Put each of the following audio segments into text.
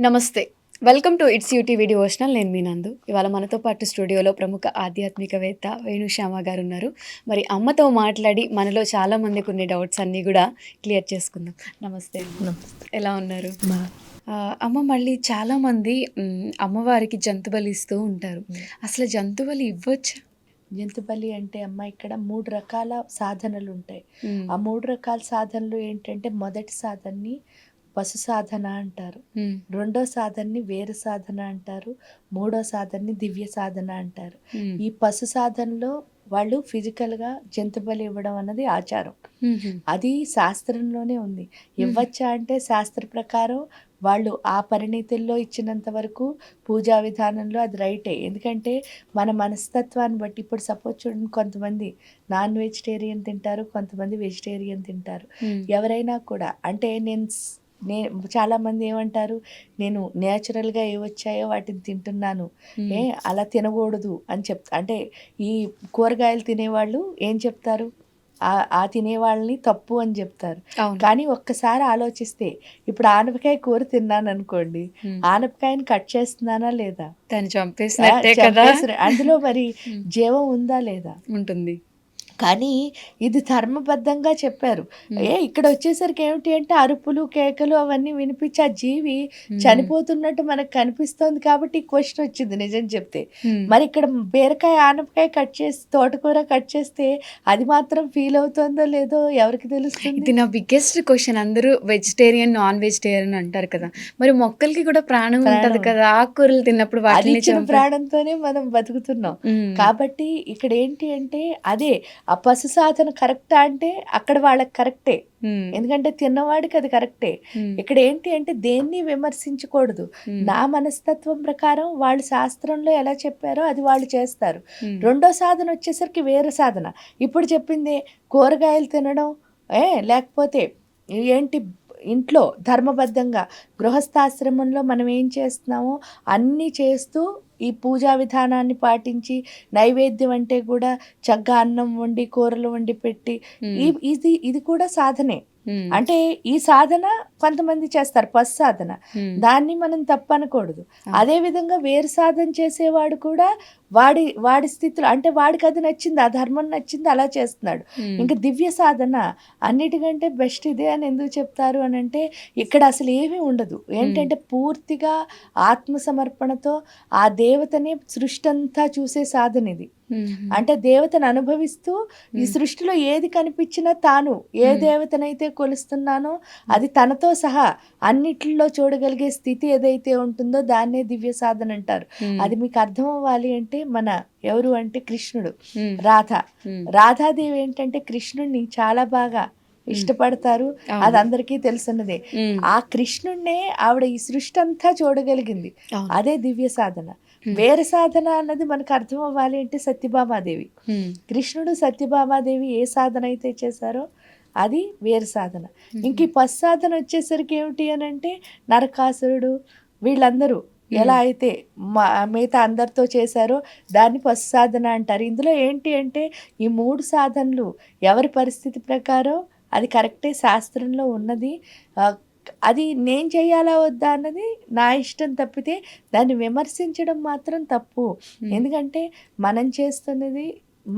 నమస్తే. Welcome to it's UTV devotional. నేను మీ నందు. ఇవాళ మనతో పాటు స్టూడియోలో ప్రముఖ ఆధ్యాత్మికవేత్త వేణుశ్యామ గారు ఉన్నారు. మరి అమ్మతో మాట్లాడి మనలో చాలా మందికి ఉన్న డౌట్స్ అన్నీ కూడా క్లియర్ చేసుకుందాం. నమస్తే అమ్మ. నమస్తే. ఎలా ఉన్నారు? అమ్మ, మళ్ళీ చాలామంది అమ్మవారికి జంతు బలి ఇస్తూ ఉంటారు. అసలు జంతు బలి ఇవ్వచ్చా? జంతు బలి అంటే అమ్మ ఇక్కడ 3 రకాల సాధనలు ఉంటాయి. మ్మ్. ఆ 3 రకాల సాధనలు ఏంటంటే మొదటి సాధనని పశు సాధన అంటారు. మ్మ్. రెండో సాధనని వేరు సాధన అంటారు. మూడో సాధనని దివ్య సాధన అంటారు. మ్మ్. ఈ పశు సాధనలో వాళ్ళు ఫిజికల్గా జంతు బలి ఇవ్వడం అన్నది ఆచారం. మ్మ్. అది శాస్త్రంలోనే ఉంది. ఇవ్వచ్చా అంటే శాస్త్ర ప్రకారం వాళ్ళు ఆ పరిణితుల్లో ఇచ్చినంత వరకు పూజా విధానంలో అది రైటే. ఎందుకంటే మన మనస్తత్వాన్ని బట్టి ఇప్పుడు సపోజ్ చూడండి, కొంతమంది నాన్ వెజిటేరియన్ తింటారు, కొంతమంది వెజిటేరియన్ తింటారు. మ్మ్. ఎవరైనా కూడా అంటే చాలామంది ఏమంటారు, నేను నేచురల్గా ఏ వచ్చాయో వాటిని తింటున్నాను, మ్మ్. అలా తినకూడదు అని అంటే ఈ కూరగాయలు తినేవాళ్ళు ఏం చెప్తారు, ఆ తినేవాళ్ళని తప్పు అని చెప్తారు. అవును. కానీ ఒక్కసారి ఆలోచిస్తే ఇప్పుడు ఆనపకాయ కూర తిన్నాను అనుకోండి, మ్మ్. ఆనపకాయని కట్ చేస్తున్నానా లేదా? దాన్ని చంపేసినట్టే కదా. అందులో మరి మ్మ్. జీవం ఉందా లేదా? ఉంటుంది. కానీ ఇది ధర్మబద్ధంగా చెప్పారు. ఇక్కడ వచ్చేసరికి ఏమిటి అంటే అరుపులు కేకలు అవన్నీ వినిపించి ఆ జీవి చనిపోతున్నట్టు మనకు కనిపిస్తోంది కాబట్టి ఈ క్వశ్చన్ వచ్చింది నిజం చెప్తే. మరి ఇక్కడ బీరకాయ ఆనపకాయ కట్ చేసి తోటకూర కట్ చేస్తే అది మాత్రం ఫీల్ అవుతుందో లేదో ఎవరికి తెలుస్తుంది? ఇది నా బిగ్గెస్ట్ క్వశ్చన్. అందరూ వెజిటేరియన్, నాన్ వెజిటేరియన్ అంటారు కదా, మరి మొక్కలకి కూడా ప్రాణం ఉంటది కదా, ఆకుకూరలు తిన్నప్పుడు అది వాటిని ఇచ్చిన ప్రాణంతోనే మనం బతుకుతున్నాం. కాబట్టి ఇక్కడ ఏంటి అంటే అదే ఆ పశు సాధన కరెక్టా అంటే అక్కడ వాళ్ళకి కరెక్టే, ఎందుకంటే తిన్నవాడికి అది కరెక్టే. ఇక్కడ ఏంటి అంటే దేన్ని విమర్శించకూడదు. నా మనస్తత్వం ప్రకారం వాళ్ళు శాస్త్రంలో ఎలా చెప్పారో అది వాళ్ళు చేస్తారు. రెండో సాధన వచ్చేసరికి వేరే సాధన. ఇప్పుడు చెప్పింది కూరగాయలు తినడం, లేకపోతే ఏంటి ఇంట్లో ధర్మబద్ధంగా గృహస్థాశ్రమంలో మనం ఏం చేస్తున్నామో అన్నీ చేస్తూ ఈ పూజా విధానాన్ని పాటించి నైవేద్యం అంటే కూడా చక్కగా అన్నం వండి కూరలు వండి పెట్టి ఇది కూడా సాధనే. అంటే ఈ సాధన కొంతమంది చేస్తారు, పశు సాధన, దాన్ని మనం తప్పనకూడదు. అదే విధంగా వేరు సాధన చేసేవాడు కూడా వాడి స్థితిలో అంటే వాడికి అది నచ్చింది, ఆ ధర్మం నచ్చింది, అలా చేస్తున్నాడు. ఇంకా దివ్య సాధన అన్నిటికంటే బెస్ట్ ఇదే అని ఎందుకు చెప్తారు అని అంటే ఇక్కడ అసలు ఏమీ ఉండదు. ఏంటంటే పూర్తిగా ఆత్మసమర్పణతో ఆ దేవతని సృష్టి అంతా చూసే సాధన ఇది. అంటే దేవతను అనుభవిస్తూ ఈ సృష్టిలో ఏది కనిపించినా తాను ఏ దేవతనైతే కొలుస్తున్నానో అది తనతో సహా అన్నిటిలో చూడగలిగే స్థితి ఏదైతే ఉంటుందో దాన్నే దివ్య సాధన అంటారు. అది మీకు అర్థం అవ్వాలి అంటే మన ఎవరు అంటే కృష్ణుడు, రాధాదేవి ఏంటంటే కృష్ణుడిని చాలా బాగా ఇష్టపడతారు, అది అందరికీ తెలుసున్నదే. ఆ కృష్ణుడినే ఆవిడ ఈ సృష్టి అంతా చూడగలిగింది, అదే దివ్య సాధన. వేరే సాధన అన్నది మనకు అర్థం అవ్వాలి అంటే సత్యభామాదేవి, కృష్ణుడు సత్యభామాదేవి ఏ సాధన అయితే చేశారో అది వేరు సాధన. ఇంక ఈ పశు సాధన వచ్చేసరికి ఏమిటి అని అంటే నరకాసురుడు వీళ్ళందరూ ఎలా అయితే మిగతా అందరితో చేశారో దాన్ని పశు సాధన అంటారు. ఇందులో ఏంటి అంటే ఈ 3 సాధనలు ఎవరి పరిస్థితి ప్రకారం అది కరెక్టే, శాస్త్రంలో ఉన్నది. అది నేను చేయాలా వద్దా అన్నది నా ఇష్టం తప్పితే దాన్ని విమర్శించడం మాత్రం తప్పు. ఎందుకంటే మనం చేస్తున్నది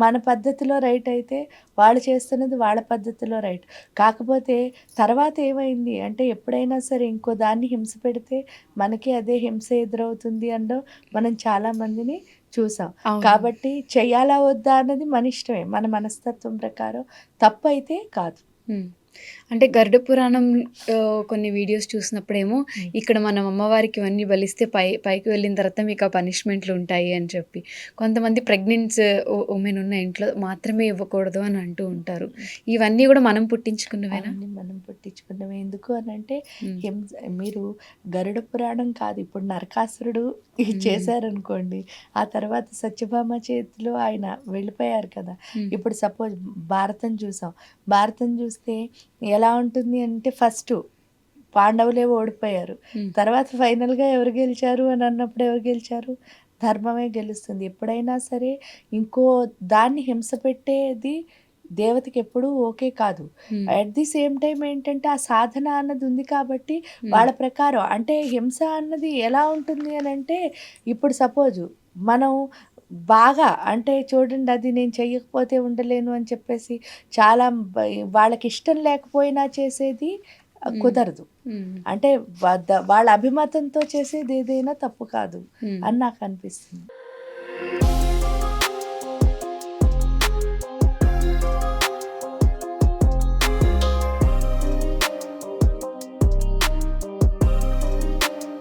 మన పద్ధతిలో రైట్ అయితే వాళ్ళు చేస్తున్నది వాళ్ళ పద్ధతిలో రైట్. కాకపోతే తర్వాత ఏమైంది అంటే ఎప్పుడైనా సరే ఇంకో దాన్ని హింస పెడితే మనకి అదే హింస ఎదురవుతుంది అనడం మనం చాలామందిని చూసాం. కాబట్టి చెయ్యాలా వద్దా అన్నది మన ఇష్టమే, మన మనస్తత్వం ప్రకారం, తప్పు అయితే కాదు. అంటే గరుడ పురాణం కొన్ని వీడియోస్ చూసినప్పుడేమో ఇక్కడ మనం అమ్మవారికి ఇవన్నీ బలిస్తే పైకి వెళ్ళిన తర్వాత మీకు ఆ పనిష్మెంట్లు ఉంటాయి అని చెప్పి, కొంతమంది ప్రెగ్నెంట్స్ ఉమెన్ ఉన్న ఇంట్లో మాత్రమే ఇవ్వకూడదు అని అంటూ ఉంటారు. ఇవన్నీ కూడా మనం పుట్టించుకున్నవేనా? మనం పుట్టించుకున్నవే. ఎందుకు అని అంటే మీరు గరుడ పురాణం కాదు, ఇప్పుడు నరకాసురుడు చేశారనుకోండి, ఆ తర్వాత సత్యభామ చేతిలో ఆయన వెళ్ళిపోయారు కదా. ఇప్పుడు సపోజ్ భారతం చూసాం, భారతం చూస్తే ఎలా ఉంటుంది అంటే ఫస్ట్ పాండవులే ఓడిపోయారు, తర్వాత ఫైనల్గా ఎవరు గెలిచారు అని అన్నప్పుడు ఎవరు గెలిచారు? ధర్మమే గెలుస్తుంది. ఎప్పుడైనా సరే ఇంకో దాన్ని హింస పెట్టేది దేవతకి ఎప్పుడూ ఓకే కాదు. హ్మ్. అట్ ది సేమ్ టైం ఏంటంటే, ఆ సాధన అన్నది ఉంది కాబట్టి, హ్మ్. వాళ్ళ ప్రకారం అంటే హింస అన్నది ఎలా ఉంటుంది అనంటే, ఇప్పుడు సపోజు మనం బాగా అంటే చూడండి, అది నేను చెయ్యకపోతే ఉండలేను అని చెప్పేసి చాలా వాళ్ళకిష్టం లేకపోయినా చేసేది హ్మ్. కుదరదు. హ్మ్. అంటే వాళ్ళ అభిమతంతో చేసేదేదైనా తప్పు కాదు హ్మ్. అని నాకనిపిస్తుంది.